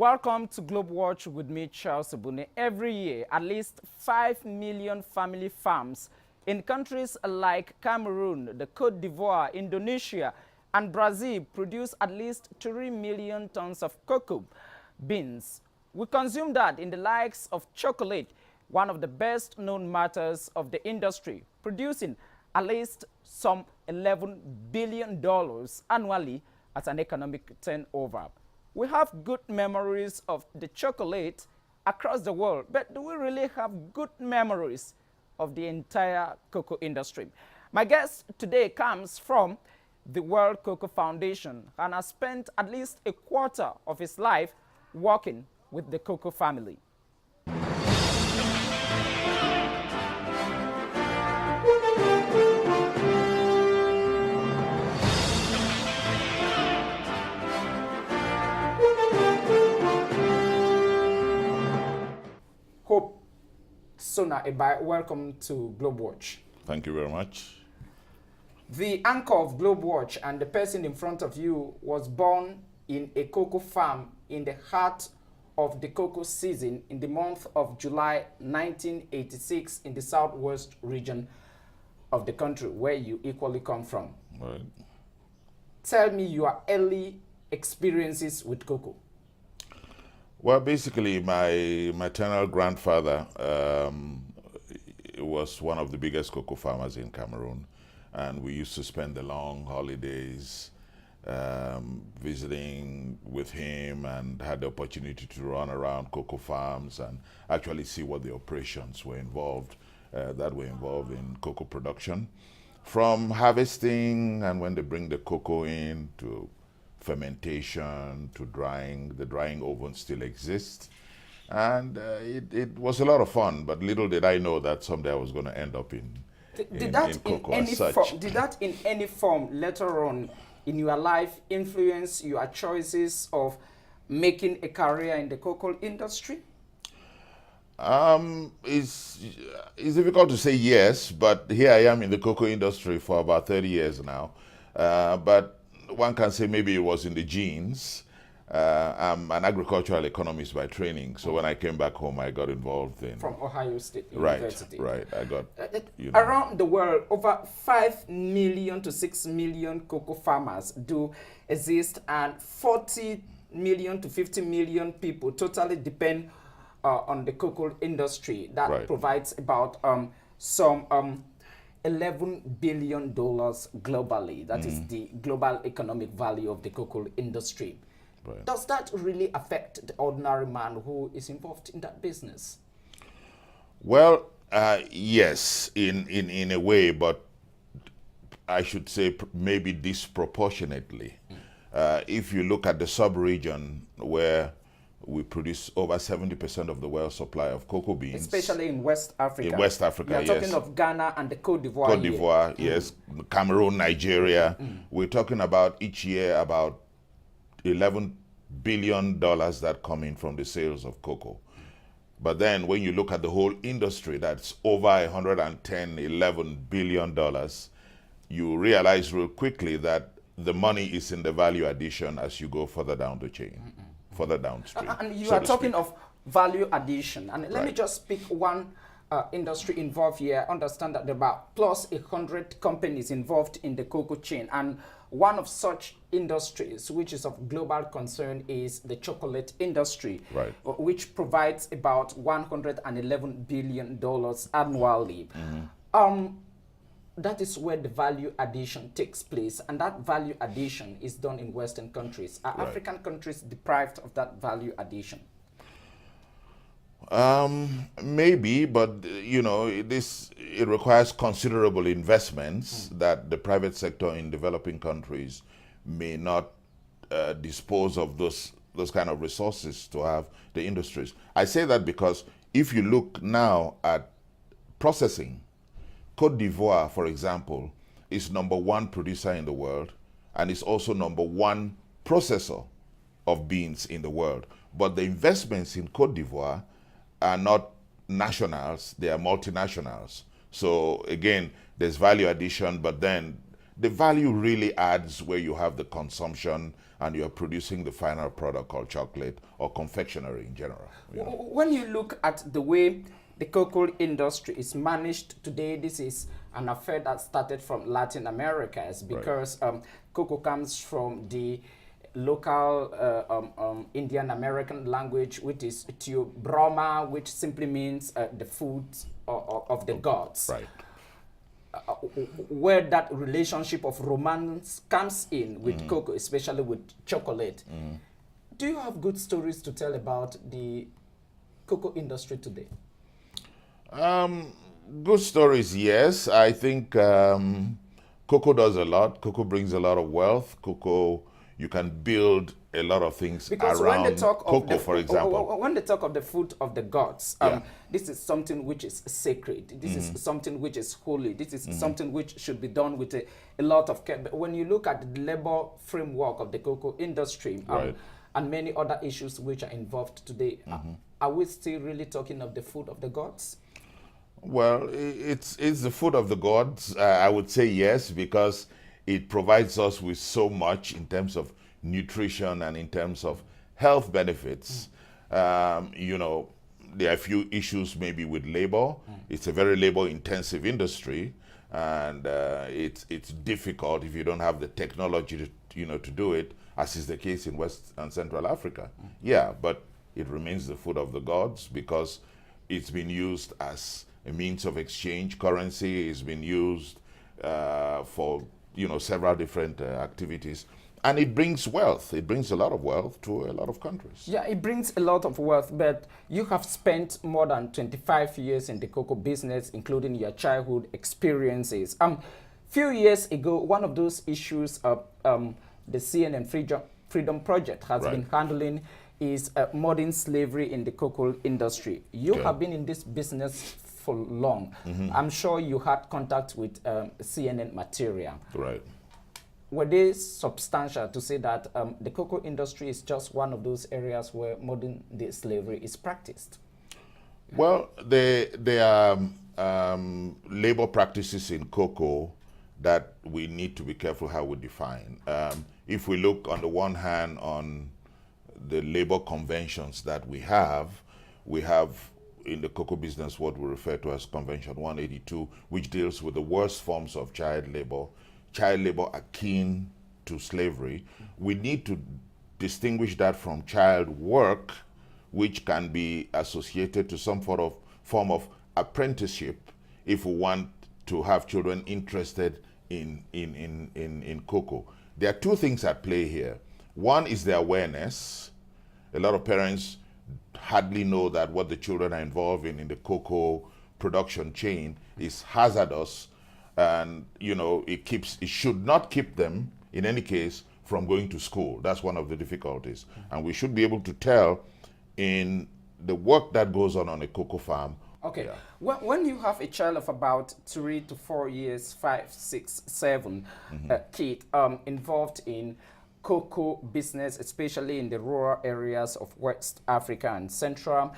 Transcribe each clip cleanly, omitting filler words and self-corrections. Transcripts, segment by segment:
Welcome to GLOBEWATCH with me, Charles Ebune. Every year, at least 5 million family farms in countries like Cameroon, the Côte d'Ivoire, Indonesia, and Brazil produce at least 3 million tons of cocoa beans. We consume that in the likes of chocolate, one of the best known matters of the industry, producing at least some $11 billion annually as an economic turnover. We have good memories of the chocolate across the world, but do we really have good memories of the entire cocoa industry? My guest today comes from the World Cocoa Foundation and has spent at least a quarter of his life working with the cocoa family. Hope Sona Ebai, welcome to GLOBEWATCH. Thank you very much. The anchor of GLOBEWATCH and the person in front of you was born in a cocoa farm in the heart of the cocoa season in the month of July 1986 in the southwest region of the country where you equally come from. Right. Tell me your early experiences with cocoa. Well, basically, my maternal grandfather was one of the biggest cocoa farmers in Cameroon, and we used to spend the long holidays visiting with him, and had the opportunity to run around cocoa farms and actually see what the operations were involved in cocoa production, from harvesting and when they bring the cocoa in to fermentation to drying. The drying oven still exists, and it was a lot of fun, but little did I know that someday I was going to end up in cocoa as such. Did that in any form later on in your life influence your choices of making a career in the cocoa industry? It's difficult to say yes, but here I am in the cocoa industry for about 30 years now. But one can say maybe it was in the genes. I'm an agricultural economist by training, so when I came back home, I got involved in... From Ohio State University. Right, I got... Around the world, over 5 million to 6 million cocoa farmers do exist, and 40 million to 50 million people totally depend on the cocoa industry. That provides about some $11 billion globally. That is the global economic value of the cocoa industry. Right. Does that really affect the ordinary man who is involved in that business? Well, yes, in a way, but I should say maybe disproportionately. If you look at the sub-region where we produce over 70% of the world's supply of cocoa beans. Especially in West Africa. In West Africa, yes. You're talking of Ghana and the Côte d'Ivoire. Côte d'Ivoire, yes. Cameroon, Nigeria. We're talking about each year about $11 billion that come in from the sales of cocoa. But then when you look at the whole industry, that's over $11 billion, you realize real quickly that the money is in the value addition as you go further down the chain. Further downstream. And you are talking of value addition. And let me just pick one industry involved here. Understand that there are about plus 100 companies involved in the cocoa chain. And one of such industries, which is of global concern, is the chocolate industry, which provides about $111 billion annually. That is where the value addition takes place, and that value addition is done in Western countries. Are African countries deprived of that value addition? Maybe, but you know, it requires considerable investments that the private sector in developing countries may not dispose of those kind of resources to have the industries. I say that because if you look now at processing, Côte d'Ivoire, for example, is #1 producer in the world, and is also #1 processor of beans in the world. But the investments in Côte d'Ivoire are not nationals, they are multinationals. So again, there's value addition, but then the value really adds where you have the consumption and you're producing the final product called chocolate or confectionery in general. You know? When you look at the way the cocoa industry is managed today, this is an affair that started from Latin America, because cocoa comes from the local Indian American language, which is Brahma, which simply means the food of the gods. Right. Where that relationship of romance comes in with cocoa, especially with chocolate. Do you have good stories to tell about the cocoa industry today? Good stories, yes. I think cocoa does a lot. Cocoa brings a lot of wealth. Cocoa, you can build a lot of things because around when they talk of cocoa, for example. When they talk of the food of the gods, this is something which is sacred. This is something which is holy. This is something which should be done with a lot of care. But when you look at the labor framework of the cocoa industry and many other issues which are involved today, are we still really talking of the food of the gods? Well, it's the food of the gods. I would say yes, because it provides us with so much in terms of nutrition and in terms of health benefits. You know, there are a few issues maybe with labor. It's a very labor-intensive industry, and it's difficult if you don't have the technology to do it, as is the case in West and Central Africa. Yeah, but it remains the food of the gods because it's been used as a means of exchange. Currency has been used for several different activities, and it brings wealth. It brings a lot of wealth to a lot of countries. Yeah, it brings a lot of wealth, but you have spent more than 25 years in the cocoa business, including your childhood experiences. Few years ago, one of those issues the CNN Freedom Project has been handling is modern slavery in the cocoa industry. You have been in this business for long. I'm sure you had contact with CNN material. Right. Were they substantial to say that the cocoa industry is just one of those areas where modern day slavery is practiced? Well, there are labor practices in cocoa that we need to be careful how we define. If we look on the one hand on the labor conventions that we have in the cocoa business what we refer to as Convention 182, which deals with the worst forms of child labor akin to slavery. We need to distinguish that from child work, which can be associated to some form of apprenticeship if we want to have children interested in cocoa. There are two things at play here. One is the awareness. A lot of parents hardly know that what the children are involved in the cocoa production chain is hazardous, and it should not keep them in any case from going to school. That's one of the difficulties, and we should be able to tell in the work that goes on a cocoa farm. Okay. Yeah. When you have a child of about 3 to 4 years, 5, 6, 7 kid involved in cocoa business, especially in the rural areas of West Africa and Central,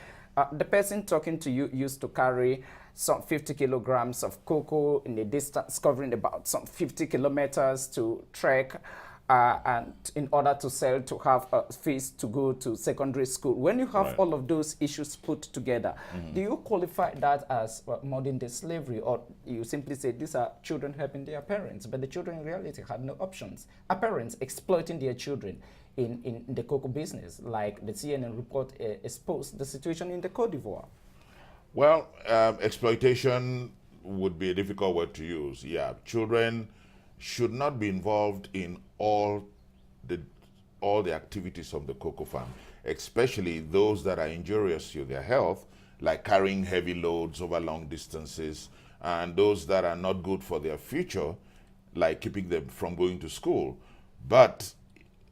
the person talking to you used to carry some 50 kilograms of cocoa in a distance covering about some 50 kilometers to trek and in order to sell, to have fees to go to secondary school. When you have all of those issues put together, do you qualify that as modern day slavery, or you simply say these are children helping their parents, but the children in reality had no options? Are parents exploiting their children in the cocoa business, like the CNN report exposed the situation in the Côte d'Ivoire? Well, exploitation would be a difficult word to use. Yeah, children should not be involved in all the activities of the cocoa farm, especially those that are injurious to their health, like carrying heavy loads over long distances, and those that are not good for their future, like keeping them from going to school. But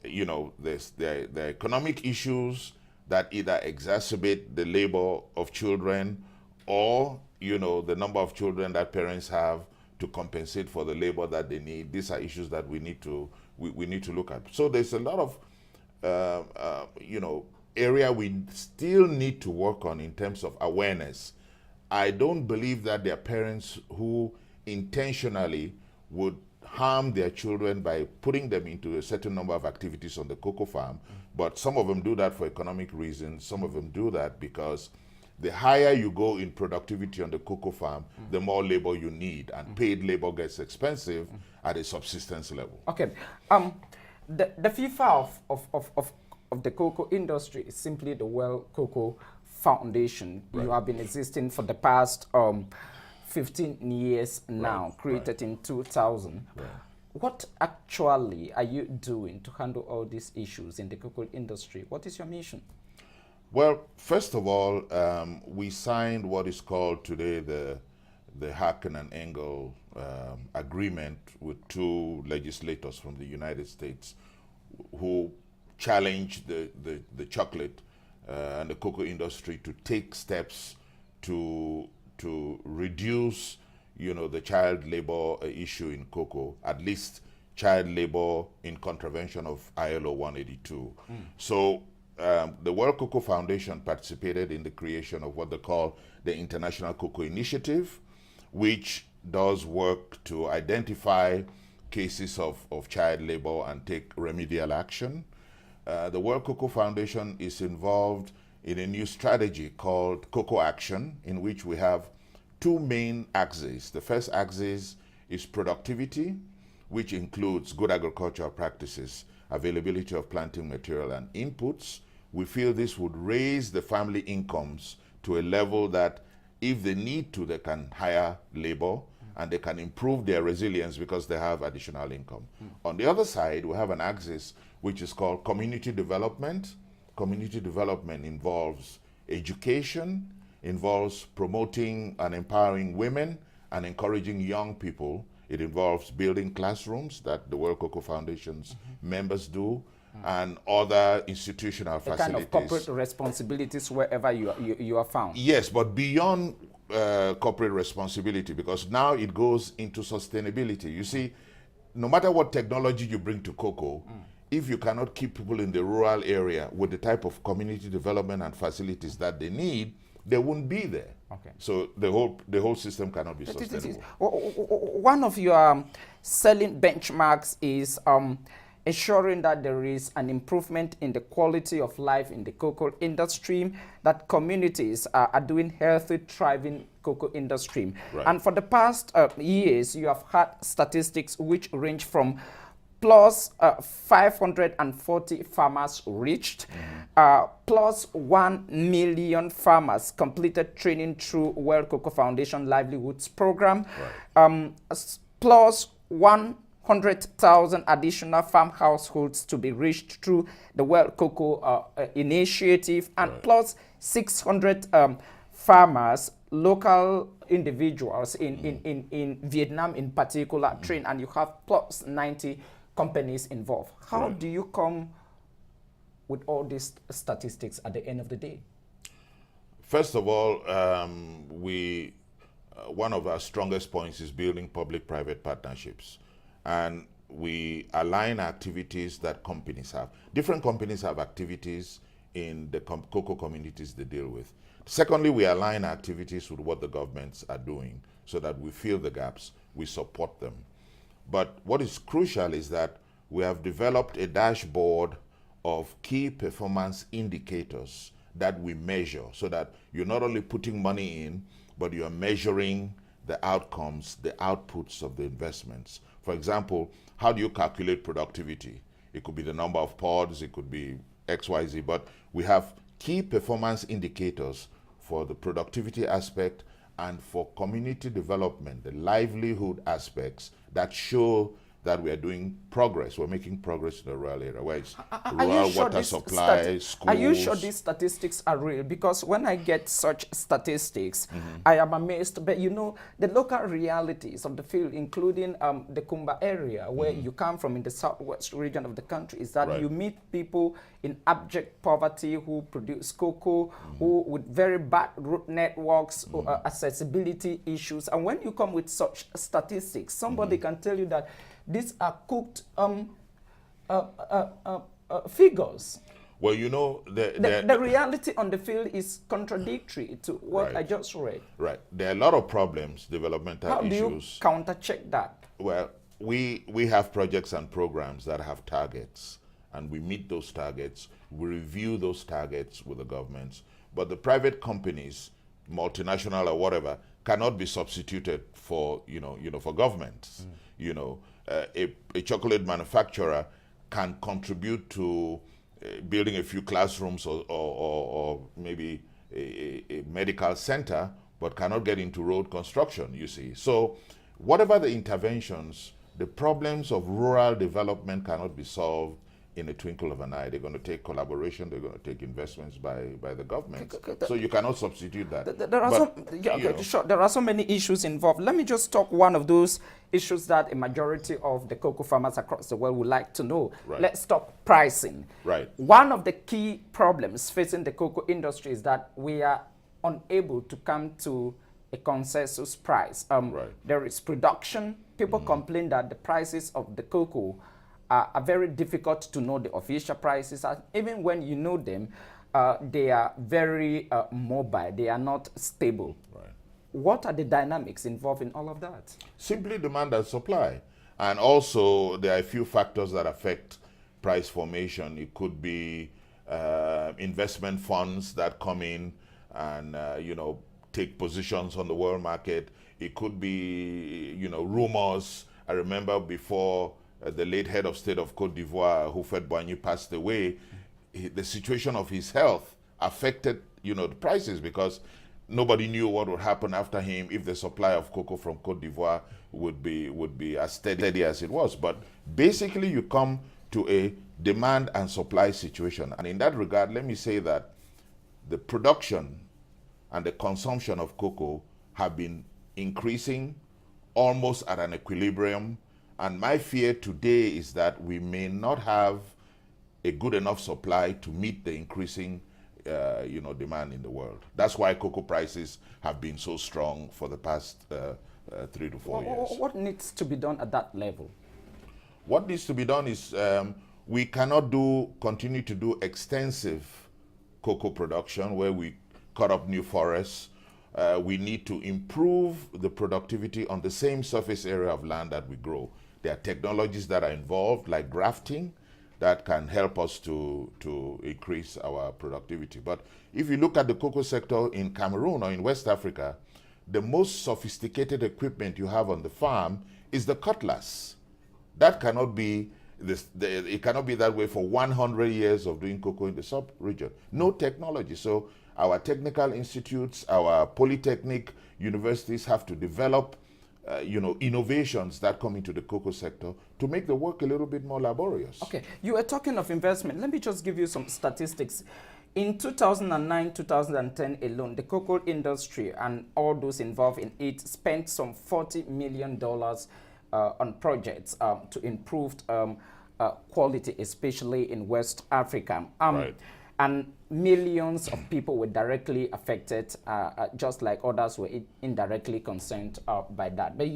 there's the economic issues that either exacerbate the labor of children, or the number of children that parents have to compensate for the labor that they need. These are issues that we need to look at. So there's a lot of area we still need to work on in terms of awareness. I don't believe that there are parents who intentionally would harm their children by putting them into a certain number of activities on the cocoa farm, but some of them do that for economic reasons. Some of them do that because the higher you go in productivity on the cocoa farm, the more labor you need, and paid labor gets expensive at a subsistence level. Okay. The FIFA of the cocoa industry is simply the World Cocoa Foundation. Right. You have been existing for the past 15 years now, Right, created in 2000. Right. What actually are you doing to handle all these issues in the cocoa industry? What is your mission? Well, first of all, we signed what is called today the Harkin and Engel agreement with two legislators from the United States who challenged the chocolate and the cocoa industry to take steps to reduce, the child labor issue in cocoa, at least child labor in contravention of ILO 182. So the World Cocoa Foundation participated in the creation of what they call the International Cocoa Initiative, which does work to identify cases of child labor and take remedial action. The World Cocoa Foundation is involved in a new strategy called Cocoa Action, in which we have two main axes. The first axis is productivity, which includes good agricultural practices, availability of planting material and inputs. We feel this would raise the family incomes to a level that if they need to, they can hire labor and they can improve their resilience because they have additional income. On the other side, we have an axis which is called community development. Community development involves education, involves promoting and empowering women and encouraging young people. It involves building classrooms that the World Cocoa Foundation's members do, and other institutional facilities. Kind of corporate responsibilities wherever you are found. Yes, but beyond corporate responsibility, because now it goes into sustainability. You see, no matter what technology you bring to cocoa, if you cannot keep people in the rural area with the type of community development and facilities that they need, they won't be there. Okay. So the whole system cannot be sustainable. One of your selling benchmarks is ensuring that there is an improvement in the quality of life in the cocoa industry, that communities are doing healthy, thriving cocoa industry. Right. And for the past years, you have had statistics which range from plus 540 farmers reached, plus 1 million farmers completed training through World Cocoa Foundation Livelihoods program, plus 100,000 additional farm households to be reached through the World Cocoa Initiative, and plus 600 farmers, local individuals in Vietnam in particular, trained, and you have plus 90 companies involved. How do you come with all these statistics at the end of the day? First of all, one of our strongest points is building public-private partnerships. And we align activities that companies have. Different companies have activities in the cocoa communities they deal with. Secondly, we align activities with what the governments are doing so that we fill the gaps, we support them. But what is crucial is that we have developed a dashboard of key performance indicators that we measure, so that you're not only putting money in, but you're measuring the outcomes, the outputs of the investments. For example, how do you calculate productivity? It could be the number of pods, it could be XYZ, but we have key performance indicators for the productivity aspect and for community development, the livelihood aspects that show that we are doing progress. We're making progress in the rural area, where it's rural water supply, schools. Are you sure these statistics are real? Because when I get such statistics, I am amazed. But the local realities of the field, including the Kumba area, where you come from in the southwest region of the country, is that you meet people in abject poverty who produce cocoa, who with very bad road networks, accessibility issues. And when you come with such statistics, somebody can tell you that these are cooked figures. Well, the reality on the field is contradictory to what I just read. Right. There are a lot of problems, developmental issues. How do you counter-check that? Well, we have projects and programs that have targets, and we meet those targets. We review those targets with the governments. But the private companies, multinational or whatever, cannot be substituted for for governments. A chocolate manufacturer can contribute to building a few classrooms or maybe a medical center, but cannot get into road construction, you see. So whatever the interventions, the problems of rural development cannot be solved in a twinkle of an eye. They're going to take collaboration, they're going to take investments by the government. So you cannot substitute that. There are so many issues involved. Let me just talk one of those issues that a majority of the cocoa farmers across the world would like to know. Right. Let's talk pricing. Right. One of the key problems facing the cocoa industry is that we are unable to come to a consensus price. There is production. People complain that the prices of the cocoa are very difficult to know the official prices. And even when you know them, they are very mobile. They are not stable. Right. What are the dynamics involved in all of that? Simply demand and supply. And also, there are a few factors that affect price formation. It could be investment funds that come in and, take positions on the world market. It could be, rumors. I remember before the late head of state of Cote d'Ivoire, Houphouët-Boigny, passed away, the situation of his health affected, the prices, because nobody knew what would happen after him if the supply of cocoa from Cote d'Ivoire would be as steady as it was. But basically, you come to a demand and supply situation. And in that regard, let me say that the production and the consumption of cocoa have been increasing almost at an equilibrium. And my fear today is that we may not have a good enough supply to meet the increasing demand in the world. That's why cocoa prices have been so strong for the past 3 to 4 years. What needs to be done at that level? What needs to be done is we cannot continue to do extensive cocoa production where we cut up new forests. We need to improve the productivity on the same surface area of land that we grow. There are technologies that are involved, like grafting, that can help us to increase our productivity. But if you look at the cocoa sector in Cameroon or in West Africa, the most sophisticated equipment you have on the farm is the cutlass. That cannot be it cannot be that way for 100 years of doing cocoa in the sub-region. No technology. So our technical institutes, our polytechnic universities have to develop innovations that come into the cocoa sector to make the work a little bit more laborious. Okay, you were talking of investment. Let me just give you some statistics. In 2009, 2010 alone, the cocoa industry and all those involved in it spent some $40 million on projects to improve quality, especially in West Africa. Right. And millions of people were directly affected, just like others were indirectly concerned by that. But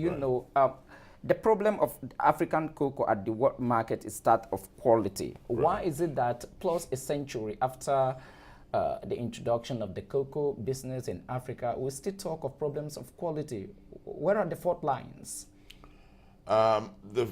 the problem of African cocoa at the world market is that of quality. Right. Why is it that plus a century after the introduction of the cocoa business in Africa, we still talk of problems of quality? Where are the fault lines? The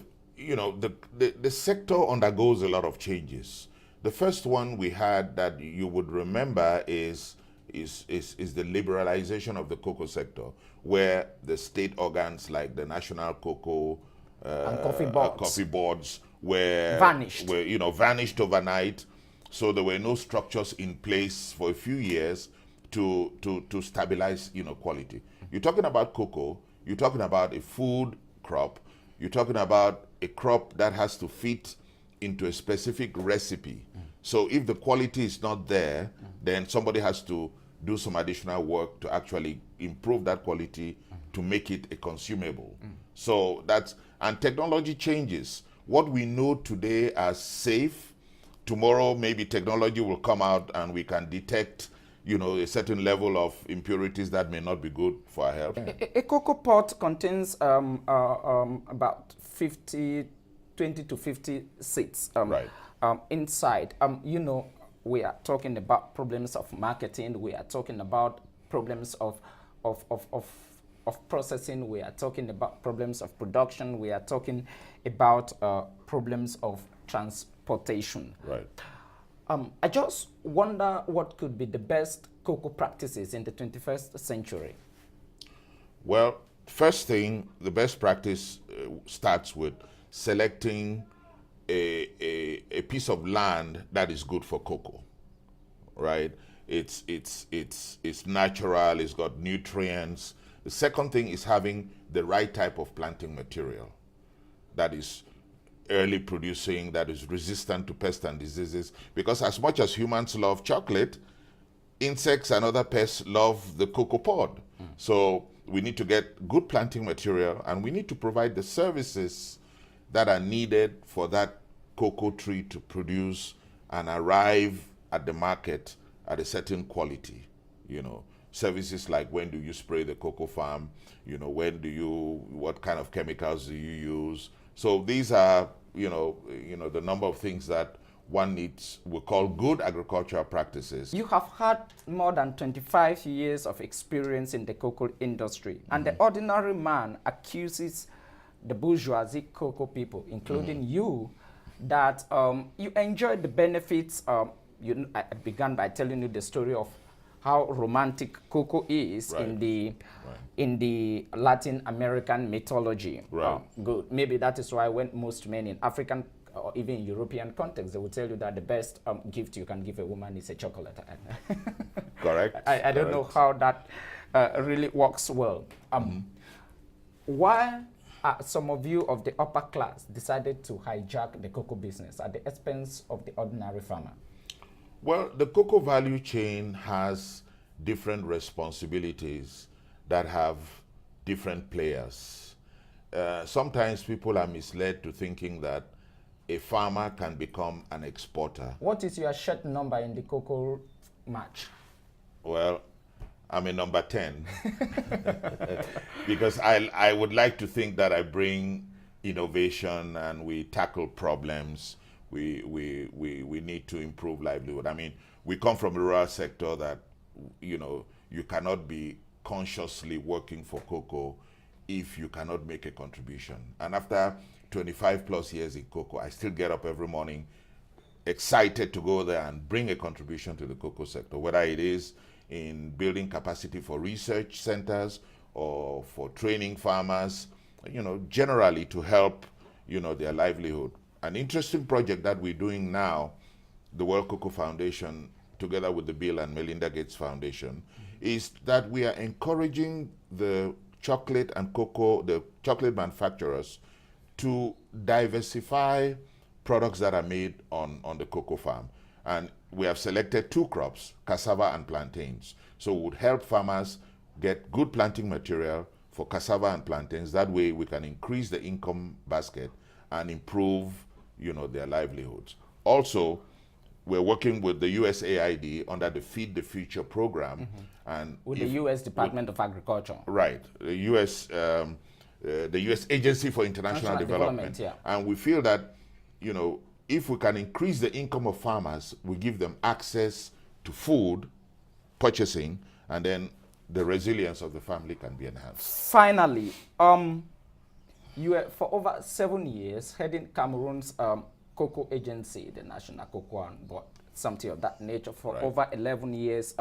sector undergoes a lot of changes. The first one we had that you would remember is the liberalization of the cocoa sector, where the state organs like the National Cocoa and coffee boards were vanished overnight. So there were no structures in place for a few years to stabilize quality. You're talking about cocoa, you're talking about a food crop, you're talking about a crop that has to fit into a specific recipe. So if the quality is not there, then somebody has to do some additional work to actually improve that quality to make it a consumable. So and technology changes. What we know today as safe, tomorrow maybe technology will come out and we can detect a certain level of impurities that may not be good for our health. A cocoa pot contains about 20 to 50 seeds. Right. Inside, we are talking about problems of marketing. We are talking about problems of of processing, we are talking about problems of production, we are talking about problems of transportation. Right. I just wonder what could be the best cocoa practices in the 21st century. Well, first thing, the best practice starts with selecting a piece of land that is good for cocoa, right? It's natural, it's got nutrients. The second thing is having the right type of planting material that is early producing, that is resistant to pests and diseases. Because as much as humans love chocolate, insects and other pests love the cocoa pod. So we need to get good planting material, and we need to provide the services that are needed for that cocoa tree to produce and arrive at the market at a certain quality. Services like, when do you spray the cocoa farm, what kind of chemicals do you use. So these are the number of things that one needs, we call good agricultural practices. You have had more than 25 years of experience in the cocoa industry, and the ordinary man accuses the bourgeoisie cocoa people, including you, that you enjoy the benefits. I began by telling you the story of how romantic cocoa is in the Latin American mythology. Right. Good. Maybe that is why when most men in African or even European context, they will tell you that the best gift you can give a woman is a chocolate. Correct. I don't know how that really works well. Why some of you of the upper class decided to hijack the cocoa business at the expense of the ordinary farmer? Well, the cocoa value chain has different responsibilities that have different players. Sometimes people are misled to thinking that a farmer can become an exporter. What is your shirt number in the cocoa match? Well, I'm a number 10 because I would like to think that I bring innovation and we tackle problems. We need to improve livelihood. I mean, we come from a rural sector that, you cannot be consciously working for cocoa if you cannot make a contribution. And after 25 plus years in cocoa, I still get up every morning excited to go there and bring a contribution to the cocoa sector, whether it is in building capacity for research centers or for training farmers, generally to help, their livelihood. An interesting project that we're doing now, the World Cocoa Foundation, together with the Bill and Melinda Gates Foundation, is that we are encouraging the chocolate manufacturers to diversify products that are made on the cocoa farm. And we have selected 2 crops, cassava and plantains. So it would help farmers get good planting material for cassava and plantains. That way we can increase the income basket and improve, their livelihoods. Also, we're working with the USAID under the Feed the Future program. And with the U.S. Department of Agriculture. Right. The U.S. Agency for International Development. Yeah. And we feel that, if we can increase the income of farmers, we give them access to food, purchasing, and then the resilience of the family can be enhanced. Finally, you were for over 7 years heading Cameroon's cocoa agency, the National CAMEROONIAN, but something of that nature. For over 11 years,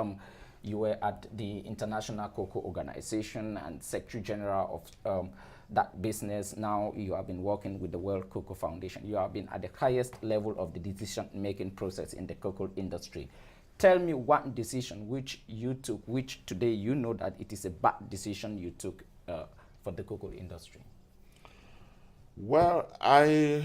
you were at the International Cocoa Organization and Secretary General of that business. Now you have been working with the World Cocoa Foundation. You have been at the highest level of the decision-making process in the cocoa industry. Tell me one decision which you took, which today you know that it is a bad decision you took for the cocoa industry. Well, I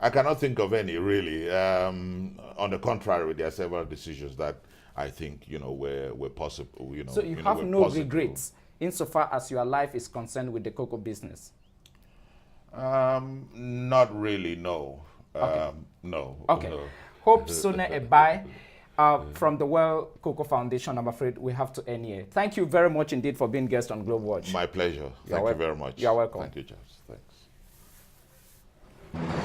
cannot think of any, really. On the contrary, there are several decisions that I think, were possible. So you have no regrets insofar as your life is concerned with the cocoa business? Not really, no. Okay. No. Okay. No. Hope Sona Ebai from the World Cocoa Foundation, I'm afraid we have to end here. Thank you very much indeed for being guest on GlobeWatch. My pleasure. Thank you very much. You're welcome. Thank you, Charles. Thanks.